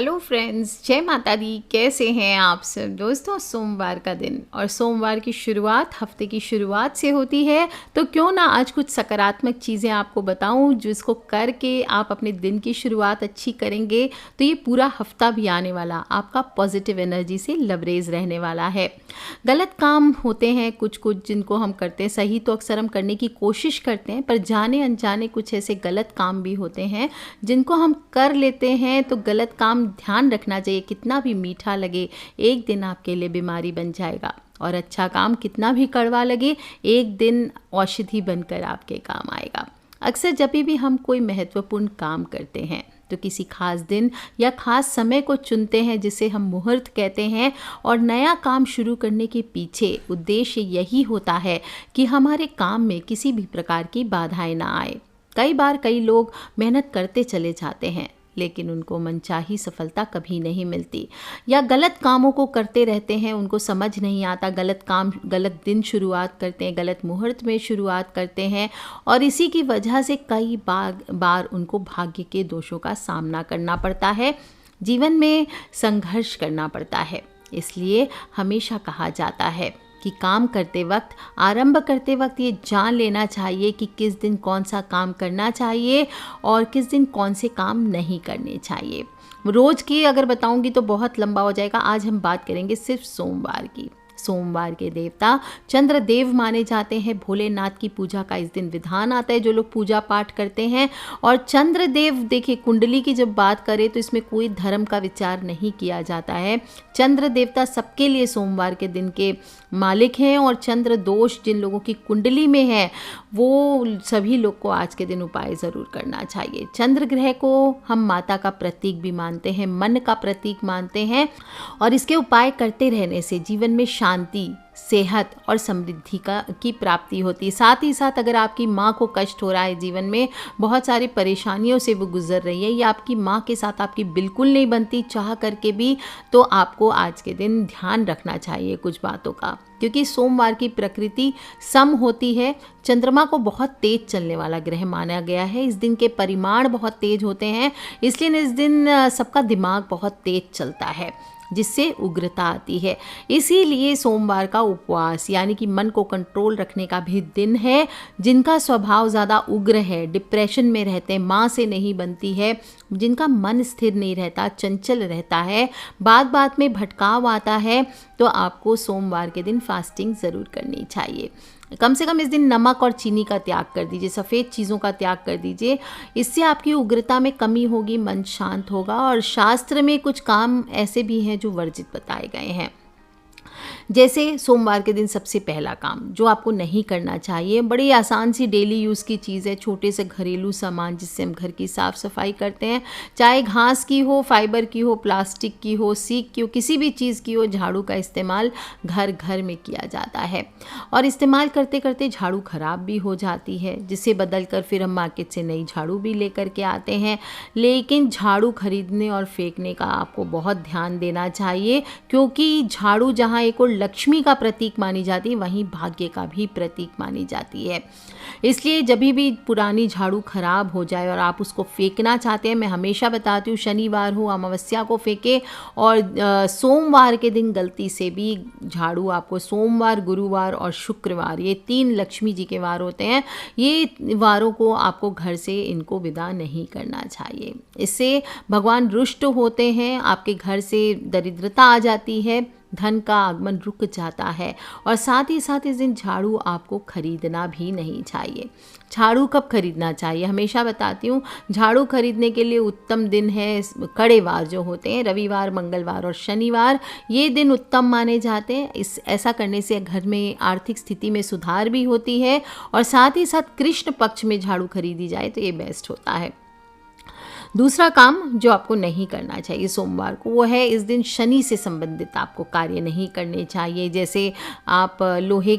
Hello friends, जय माता दी। कैसे हैं आप सब दोस्तों। सोमवार का दिन और सोमवार की शुरुआत हफ्ते की शुरुआत से होती है, तो क्यों ना आज कुछ सकारात्मक चीज़ें आपको बताऊं जिसको करके आप अपने दिन की शुरुआत अच्छी करेंगे तो ये पूरा हफ्ता भी आने वाला आपका पॉजिटिव एनर्जी से लबरेज रहने वाला है। गलत काम होते हैं कुछ कुछ जिनको हम करते हैं, सही तो अक्सर हम करने की कोशिश करते हैं, पर जाने अनजाने कुछ ऐसे गलत काम भी होते हैं जिनको हम कर लेते हैं। तो गलत काम ध्यान रखना चाहिए, कितना भी मीठा लगे एक दिन आपके लिए बीमारी बन जाएगा, और अच्छा काम कितना भी कड़वा लगे एक दिन औषधि बनकर आपके काम आएगा। अक्सर जब भी हम कोई महत्वपूर्ण काम करते हैं तो किसी खास दिन या खास समय को चुनते हैं जिसे हम मुहूर्त कहते हैं, और नया काम शुरू करने के पीछे उद्देश्य यही होता है कि हमारे काम में किसी भी प्रकार की बाधाएं ना आए। कई बार कई लोग मेहनत करते चले जाते हैं लेकिन उनको मनचाही सफलता कभी नहीं मिलती, या गलत कामों को करते रहते हैं, उनको समझ नहीं आता, गलत काम गलत दिन शुरुआत करते हैं, गलत मुहूर्त में शुरुआत करते हैं, और इसी की वजह से कई बार उनको भाग्य के दोषों का सामना करना पड़ता है, जीवन में संघर्ष करना पड़ता है। इसलिए हमेशा कहा जाता है कि काम करते वक्त, आरंभ करते वक्त ये जान लेना चाहिए कि किस दिन कौन सा काम करना चाहिए और किस दिन कौन से काम नहीं करने चाहिए। रोज़ की अगर बताऊंगी तो बहुत लंबा हो जाएगा। आज हम बात करेंगे सिर्फ सोमवार की। सोमवार के देवता चंद्रदेव माने जाते हैं। भोलेनाथ की पूजा का इस दिन विधान आता है जो लोग पूजा पाठ करते हैं। और चंद्रदेव, देखिए कुंडली की जब बात करें तो इसमें कोई धर्म का विचार नहीं किया जाता है। चंद्र देवता सबके लिए सोमवार के दिन के मालिक हैं, और चंद्र दोष जिन लोगों की कुंडली में है वो सभी लोग को आज के दिन उपाय ज़रूर करना चाहिए। चंद्र ग्रह को हम माता का प्रतीक भी मानते हैं, मन का प्रतीक मानते हैं, और इसके उपाय करते रहने से जीवन में शांति, सेहत और समृद्धि की प्राप्ति होती है। साथ ही साथ अगर आपकी माँ को कष्ट हो रहा है, जीवन में बहुत सारी परेशानियों से वो गुजर रही है, या आपकी माँ के साथ आपकी बिल्कुल नहीं बनती चाह करके भी, तो आपको आज के दिन ध्यान रखना चाहिए कुछ बातों का, क्योंकि सोमवार की प्रकृति सम होती है। चंद्रमा को बहुत तेज चलने वाला ग्रह माना गया है। इस दिन के परिमाण बहुत तेज होते हैं, इसलिए इस दिन सबका दिमाग बहुत तेज चलता है जिससे उग्रता आती है। इसीलिए सोमवार का उपवास यानी कि मन को कंट्रोल रखने का भी दिन है। जिनका स्वभाव ज़्यादा उग्र है, डिप्रेशन में रहते हैं, माँ से नहीं बनती है, जिनका मन स्थिर नहीं रहता, चंचल रहता है, बात बात में भटकाव आता है, तो आपको सोमवार के दिन फास्टिंग ज़रूर करनी चाहिए। कम से कम इस दिन नमक और चीनी का त्याग कर दीजिए, सफ़ेद चीज़ों का त्याग कर दीजिए। इससे आपकी उग्रता में कमी होगी, मन शांत होगा। और शास्त्र में कुछ काम ऐसे भी हैं जो वर्जित बताए गए हैं, जैसे सोमवार के दिन सबसे पहला काम जो आपको नहीं करना चाहिए, बड़ी आसान सी डेली यूज़ की चीज़ है, छोटे से घरेलू सामान जिससे हम घर की साफ़ सफाई करते हैं, चाहे घास की हो, फाइबर की हो, प्लास्टिक की हो, सीक की हो, किसी भी चीज़ की हो, झाड़ू का इस्तेमाल घर घर में किया जाता है। और इस्तेमाल करते करते झाड़ू ख़राब भी हो जाती है, जिसे बदल कर फिर हम मार्केट से नई झाड़ू भी लेकर के आते हैं। लेकिन झाड़ू खरीदने और फेंकने का आपको बहुत ध्यान देना चाहिए, क्योंकि झाड़ू जहाँ एक और लक्ष्मी का प्रतीक मानी जाती है, वहीं भाग्य का भी प्रतीक मानी जाती है। इसलिए जब भी पुरानी झाड़ू खराब हो जाए और आप उसको फेंकना चाहते हैं, मैं हमेशा बताती हूँ शनिवार हो, अमावस्या को फेंके, और सोमवार के दिन गलती से भी झाड़ू आपको, सोमवार, गुरुवार और शुक्रवार, ये 3 लक्ष्मी जी के वार होते हैं, ये वारों को आपको घर से इनको विदा नहीं करना चाहिए। इससे भगवान रुष्ट होते हैं, आपके घर से दरिद्रता आ जाती है, धन का आगमन रुक जाता है। और साथ ही साथ इस दिन झाड़ू आपको खरीदना भी नहीं चाहिए। झाड़ू कब खरीदना चाहिए, हमेशा बताती हूँ, झाड़ू खरीदने के लिए उत्तम दिन है कड़े वार जो होते हैं, रविवार, मंगलवार और शनिवार, ये दिन उत्तम माने जाते हैं। ऐसा करने से घर में आर्थिक स्थिति में सुधार भी होती है, और साथ ही साथ कृष्ण पक्ष में झाड़ू खरीदी जाए तो ये बेस्ट होता है। दूसरा काम जो आपको नहीं करना चाहिए सोमवार को, वो है इस दिन शनि से संबंधित आपको कार्य नहीं करने चाहिए। जैसे आप लोहे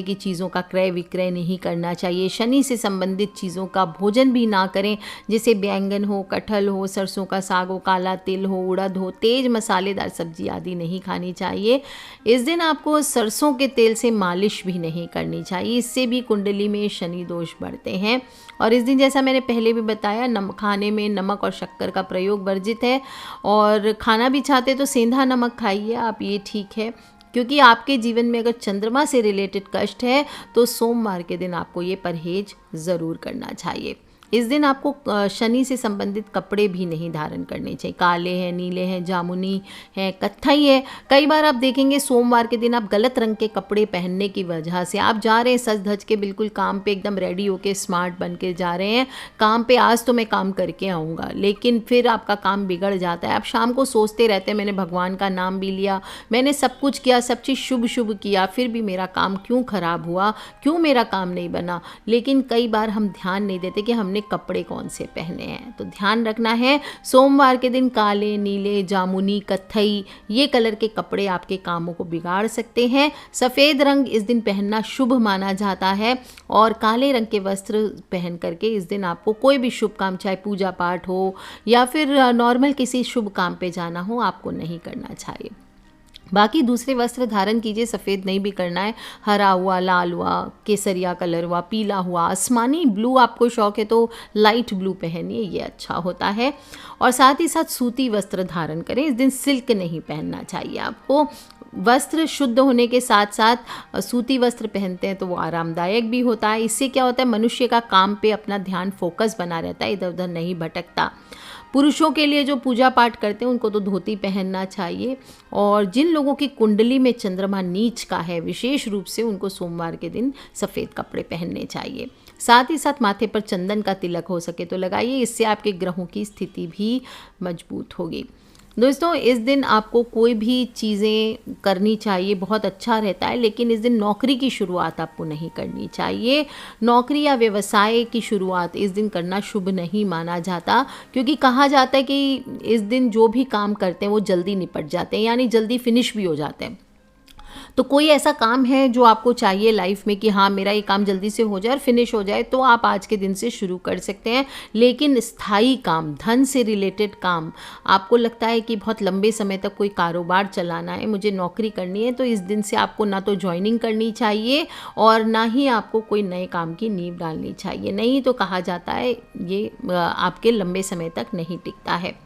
की चीज़ों का क्रय विक्रय नहीं करना चाहिए, शनि से संबंधित चीज़ों का भोजन भी ना करें, जैसे बैंगन हो, कटहल हो, सरसों का साग हो, काला तिल हो, उड़द हो, तेज मसालेदार सब्जी आदि नहीं खानी चाहिए। इस दिन आपको सरसों के तेल से मालिश भी नहीं करनी चाहिए, इससे भी कुंडली में शनि दोष बढ़ते हैं। और इस दिन जैसा मैंने पहले भी बताया, खाने में नमक और शक्कर का प्रयोग वर्जित है। और खाना भी चाहते तो सेंधा नमक खाइए आप, ये ठीक है। क्योंकि आपके जीवन में अगर चंद्रमा से रिलेटेड कष्ट है तो सोमवार के दिन आपको ये परहेज ज़रूर करना चाहिए। इस दिन आपको शनि से संबंधित कपड़े भी नहीं धारण करने चाहिए। काले हैं, नीले हैं, जामुनी हैं, कत्थई है। कई बार आप देखेंगे सोमवार के दिन आप गलत रंग के कपड़े पहनने की वजह से आप जा रहे हैं सज धज के, बिल्कुल काम पे एकदम रेडी होके स्मार्ट बन के जा रहे हैं काम पे, आज तो मैं काम करके आऊँगा, लेकिन फिर आपका काम बिगड़ जाता है। आप शाम को सोचते रहते हैं मैंने भगवान का नाम भी लिया, मैंने सब कुछ किया, सब चीज़ शुभ शुभ किया, फिर भी मेरा काम क्यों खराब हुआ, क्यों मेरा काम नहीं बना। लेकिन कई बार हम ध्यान नहीं देते कि हमने कपड़े कौन से पहने हैं। तो ध्यान रखना है, सोमवार के दिन काले, नीले, जामुनी, कत्थई ये कलर के कपड़े आपके कामों को बिगाड़ सकते हैं। सफ़ेद रंग इस दिन पहनना शुभ माना जाता है और काले रंग के वस्त्र पहन करके इस दिन आपको कोई भी शुभ काम, चाहे पूजा पाठ हो या फिर नॉर्मल किसी शुभ काम पे जाना हो, आपको नहीं करना चाहिए। बाकी दूसरे वस्त्र धारण कीजिए, सफ़ेद नहीं भी करना है, हरा हुआ, लाल हुआ, केसरिया कलर हुआ, पीला हुआ, आसमानी ब्लू आपको शौक है तो लाइट ब्लू पहनिए, ये अच्छा होता है। और साथ ही साथ सूती वस्त्र धारण करें, इस दिन सिल्क नहीं पहनना चाहिए आपको। वस्त्र शुद्ध होने के साथ साथ सूती वस्त्र पहनते हैं तो वो आरामदायक भी होता है। इससे क्या होता है, मनुष्य का काम पे अपना ध्यान फोकस बना रहता है, इधर उधर नहीं भटकता। पुरुषों के लिए जो पूजा पाठ करते हैं उनको तो धोती पहनना चाहिए। और जिन लोगों की कुंडली में चंद्रमा नीच का है विशेष रूप से, उनको सोमवार के दिन सफ़ेद कपड़े पहनने चाहिए। साथ ही साथ माथे पर चंदन का तिलक हो सके तो लगाइए, इससे आपके ग्रहों की स्थिति भी मजबूत होगी। दोस्तों, इस दिन आपको कोई भी चीज़ें करनी चाहिए, बहुत अच्छा रहता है, लेकिन इस दिन नौकरी की शुरुआत आपको नहीं करनी चाहिए। नौकरी या व्यवसाय की शुरुआत इस दिन करना शुभ नहीं माना जाता, क्योंकि कहा जाता है कि इस दिन जो भी काम करते हैं वो जल्दी निपट जाते हैं, यानी जल्दी फिनिश भी हो जाते हैं। तो कोई ऐसा काम है जो आपको चाहिए लाइफ में कि हाँ मेरा ये काम जल्दी से हो जाए और फिनिश हो जाए, तो आप आज के दिन से शुरू कर सकते हैं। लेकिन स्थायी काम, धन से रिलेटेड काम, आपको लगता है कि बहुत लंबे समय तक कोई कारोबार चलाना है, मुझे नौकरी करनी है, तो इस दिन से आपको ना तो ज्वाइनिंग करनी चाहिए और ना ही आपको कोई नए काम की नींव डालनी चाहिए। नहीं तो कहा जाता है ये आपके लंबे समय तक नहीं टिकता है।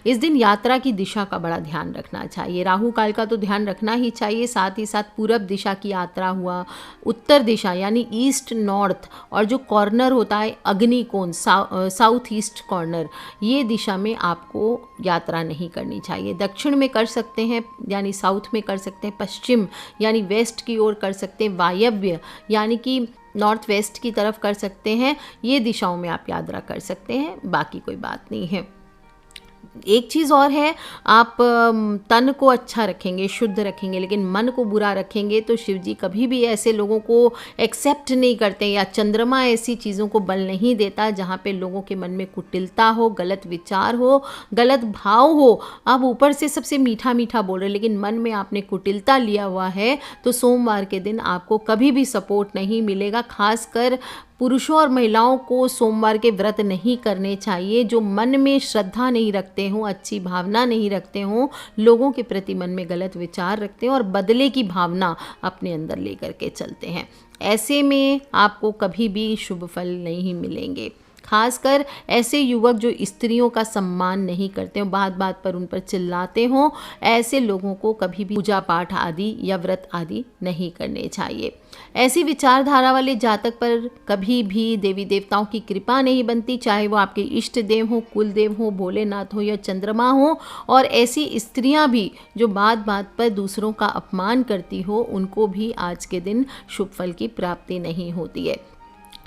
इस दिन यात्रा की दिशा का बड़ा ध्यान रखना चाहिए। राहु काल का तो ध्यान रखना ही चाहिए, साथ ही साथ पूरब दिशा की यात्रा हुआ, उत्तर दिशा यानी ईस्ट नॉर्थ, और जो कॉर्नर होता है अग्निकोण साउथ ईस्ट कॉर्नर, ये दिशा में आपको यात्रा नहीं करनी चाहिए। दक्षिण में कर सकते हैं यानी साउथ में कर सकते हैं, पश्चिम यानी वेस्ट की ओर कर सकते हैं, वायव्य यानी कि नॉर्थ वेस्ट की तरफ कर सकते हैं। ये दिशाओं में आप यात्रा कर सकते हैं, बाकी कोई बात नहीं है। एक चीज़ और है, आप तन को अच्छा रखेंगे, शुद्ध रखेंगे, लेकिन मन को बुरा रखेंगे तो शिव जी कभी भी ऐसे लोगों को एक्सेप्ट नहीं करते, या चंद्रमा ऐसी चीज़ों को बल नहीं देता जहाँ पे लोगों के मन में कुटिलता हो, गलत विचार हो, गलत भाव हो। आप ऊपर से सबसे मीठा मीठा बोल रहे लेकिन मन में आपने कुटिलता लिया हुआ है, तो सोमवार के दिन आपको कभी भी सपोर्ट नहीं मिलेगा। खासकर पुरुषों और महिलाओं को सोमवार के व्रत नहीं करने चाहिए जो मन में श्रद्धा नहीं रखते हों, अच्छी भावना नहीं रखते हों, लोगों के प्रति मन में गलत विचार रखते हैं और बदले की भावना अपने अंदर लेकर के चलते हैं। ऐसे में आपको कभी भी शुभ फल नहीं मिलेंगे। खासकर ऐसे युवक जो स्त्रियों का सम्मान नहीं करते हो, बात बात पर उन पर चिल्लाते हों, ऐसे लोगों को कभी भी पूजा पाठ आदि या व्रत आदि नहीं करने चाहिए। ऐसी विचारधारा वाले जातक पर कभी भी देवी देवताओं की कृपा नहीं बनती, चाहे वो आपके इष्ट देव हो, कुल देव हो, भोलेनाथ हो या चंद्रमा हो। और ऐसी स्त्रियां भी जो बात बात पर दूसरों का अपमान करती हो, उनको भी आज के दिन शुभ फल की प्राप्ति नहीं होती है।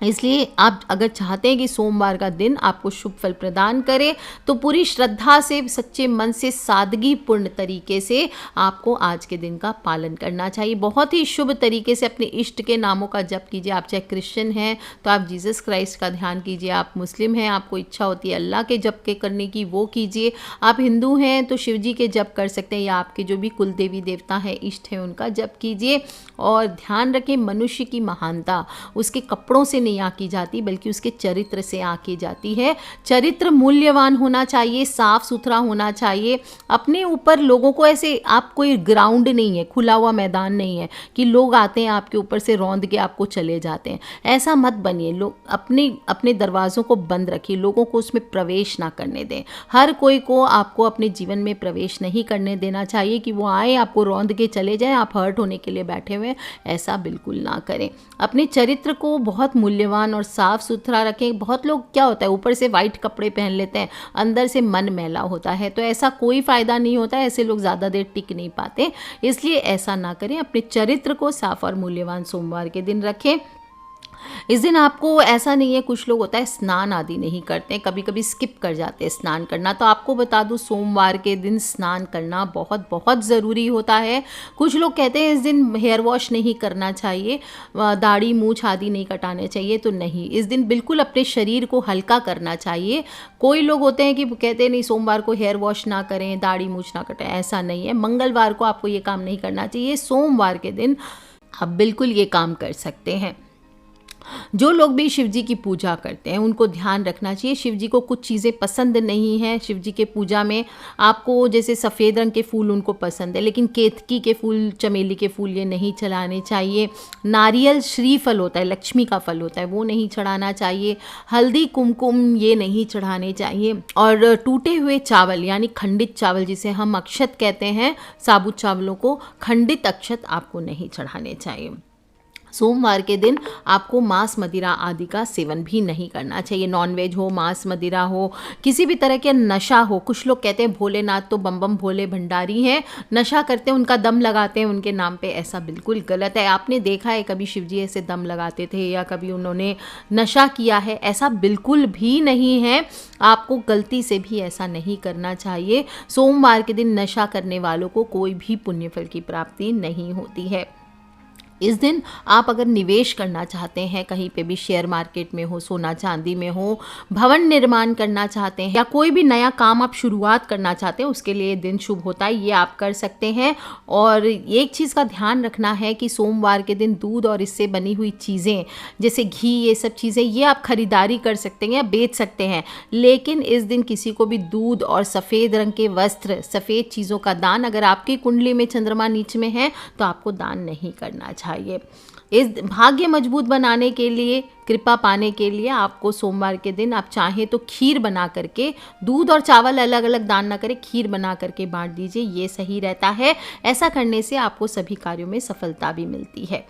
इसलिए आप अगर चाहते हैं कि सोमवार का दिन आपको शुभ फल प्रदान करे, तो पूरी श्रद्धा से, सच्चे मन से, सादगी पूर्ण तरीके से आपको आज के दिन का पालन करना चाहिए। बहुत ही शुभ तरीके से अपने इष्ट के नामों का जप कीजिए। आप चाहे क्रिश्चियन हैं तो आप जीसस क्राइस्ट का ध्यान कीजिए, आप मुस्लिम हैं, आपको इच्छा होती है अल्लाह के जप के करने की, वो कीजिए। आप हिंदू हैं तो शिव जी के जप कर सकते हैं, या आपके जो भी कुल देवी देवता है, इष्ट हैं, उनका जप कीजिए। और ध्यान रखें, मनुष्य की महानता उसके कपड़ों से नहीं नहीं आंकी जाती बल्कि उसके चरित्र से आंकी जाती है। चरित्र मूल्यवान होना चाहिए, साफ सुथरा होना चाहिए। अपने ऊपर लोगों को ऐसे, आप कोई ग्राउंड नहीं है, खुला हुआ मैदान नहीं है कि लोग आते हैं आपके ऊपर से रौंद के आपको चले जाते हैं। ऐसा मत बनिए। लोग अपने अपने दरवाज़ों को बंद रखिए, लोगों को उसमें प्रवेश ना करने दें। हर कोई को आपको अपने जीवन में प्रवेश नहीं करने देना चाहिए कि वो आए, आपको रौंद के चले जाएं, आप हर्ट होने के लिए बैठे हुए हैं। ऐसा बिल्कुल ना करें। अपने चरित्र को बहुत मूल्यवान और साफ सुथरा रखें। बहुत लोग क्या होता है, ऊपर से वाइट कपड़े पहन लेते हैं, अंदर से मन मैला होता है, तो ऐसा कोई फ़ायदा नहीं होता है। ऐसे लोग ज़्यादा देर टिक नहीं पाते, इसलिए ऐसा ना करें। अपने चरित्र को साफ और मूल्यवान सोमवार के दिन रखें। इस दिन आपको ऐसा नहीं है, कुछ लोग होता है स्नान आदि नहीं करते हैं, कभी कभी स्किप कर जाते हैं स्नान करना, तो आपको बता दूं सोमवार के दिन स्नान करना बहुत बहुत ज़रूरी होता है। कुछ लोग कहते हैं इस दिन हेयर वॉश नहीं करना चाहिए, दाढ़ी मूछ आदि नहीं कटाने चाहिए, तो नहीं, इस दिन बिल्कुल अपने शरीर को हल्का करना चाहिए। कोई लोग होते हैं कि कहते हैं नहीं सोमवार को हेयर वॉश ना करें, दाढ़ी मूछ ना कटाएं, ऐसा नहीं है। मंगलवार को आपको ये काम नहीं करना चाहिए, सोमवार के दिन आप बिल्कुल ये काम कर सकते हैं। जो लोग भी शिव जी की पूजा करते हैं उनको ध्यान रखना चाहिए, शिव जी को कुछ चीज़ें पसंद नहीं हैं। शिव जी के पूजा में आपको जैसे सफ़ेद रंग के फूल उनको पसंद है, लेकिन केतकी के फूल, चमेली के फूल ये नहीं चढ़ाने चाहिए। नारियल श्रीफल होता है, लक्ष्मी का फल होता है, वो नहीं चढ़ाना चाहिए। हल्दी कुमकुम ये नहीं चढ़ाने चाहिए। और टूटे हुए चावल यानी खंडित चावल, जिसे हम अक्षत कहते हैं, साबुत चावलों को, खंडित अक्षत आपको नहीं चढ़ाने चाहिए। सोमवार के दिन आपको मांस मदिरा आदि का सेवन भी नहीं करना चाहिए। नॉनवेज हो, मांस मदिरा हो, किसी भी तरह के नशा हो। कुछ लोग कहते हैं भोलेनाथ तो बम बम भोले भंडारी हैं, नशा करते हैं, उनका दम लगाते हैं उनके नाम पे, ऐसा बिल्कुल गलत है। आपने देखा है कभी शिवजी ऐसे दम लगाते थे या कभी उन्होंने नशा किया है? ऐसा बिल्कुल भी नहीं है। आपको गलती से भी ऐसा नहीं करना चाहिए। सोमवार के दिन नशा करने वालों को कोई भी पुण्यफल की प्राप्ति नहीं होती है। इस दिन आप अगर निवेश करना चाहते हैं कहीं पे भी, शेयर मार्केट में हो, सोना चांदी में हो, भवन निर्माण करना चाहते हैं या कोई भी नया काम आप शुरुआत करना चाहते हैं, उसके लिए दिन शुभ होता है, ये आप कर सकते हैं। और एक चीज़ का ध्यान रखना है कि सोमवार के दिन दूध और इससे बनी हुई चीज़ें जैसे घी, ये सब चीज़ें ये आप खरीदारी कर सकते हैं या बेच सकते हैं, लेकिन इस दिन किसी को भी दूध और सफ़ेद रंग के वस्त्र, सफ़ेद चीज़ों का दान, अगर आपकी कुंडली में चंद्रमा नीच में है तो आपको दान नहीं करना चाहिए। इस भाग्य मजबूत बनाने के लिए, कृपा पाने के लिए आपको सोमवार के दिन आप चाहें तो खीर बना करके, दूध और चावल अलग अलग दान ना करें, खीर बना करके बांट दीजिए, ये सही रहता है। ऐसा करने से आपको सभी कार्यों में सफलता भी मिलती है।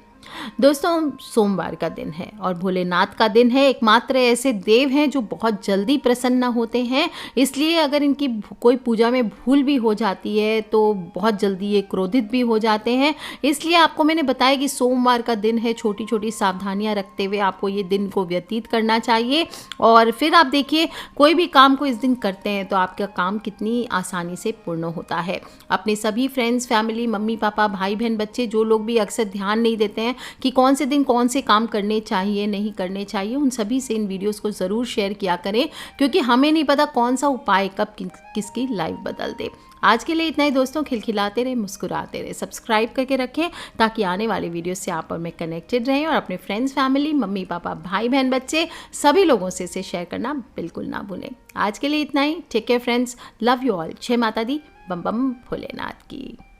दोस्तों, सोमवार का दिन है और भोलेनाथ का दिन है। एकमात्र ऐसे देव हैं जो बहुत जल्दी प्रसन्न होते हैं, इसलिए अगर इनकी कोई पूजा में भूल भी हो जाती है तो बहुत जल्दी ये क्रोधित भी हो जाते हैं। इसलिए आपको मैंने बताया कि सोमवार का दिन है, छोटी छोटी सावधानियां रखते हुए आपको ये दिन को व्यतीत करना चाहिए। और फिर आप देखिए, कोई भी काम को इस दिन करते हैं तो आपका काम कितनी आसानी से पूर्ण होता है। अपने सभी फ्रेंड्स, फैमिली, मम्मी पापा, भाई बहन, बच्चे, जो लोग भी अक्सर ध्यान नहीं देते हैं कि कौन से दिन कौन से काम करने चाहिए, नहीं करने चाहिए, उन सभी से इन वीडियोस को ज़रूर शेयर किया करें, क्योंकि हमें नहीं पता कौन सा उपाय कब किसकी लाइफ बदल दे। आज के लिए इतना ही दोस्तों। खिलखिलाते रहे, मुस्कुराते रहे, सब्सक्राइब करके रखें ताकि आने वाले वीडियो से आप और मैं कनेक्टेड रहें, और अपने फ्रेंड्स, फैमिली, मम्मी पापा, भाई बहन, बच्चे, सभी लोगों से इसे शेयर करना बिल्कुल ना भूलें। आज के लिए इतना ही। Take care friends, love you all. जय माता दी, बम बम भोलेनाथ की।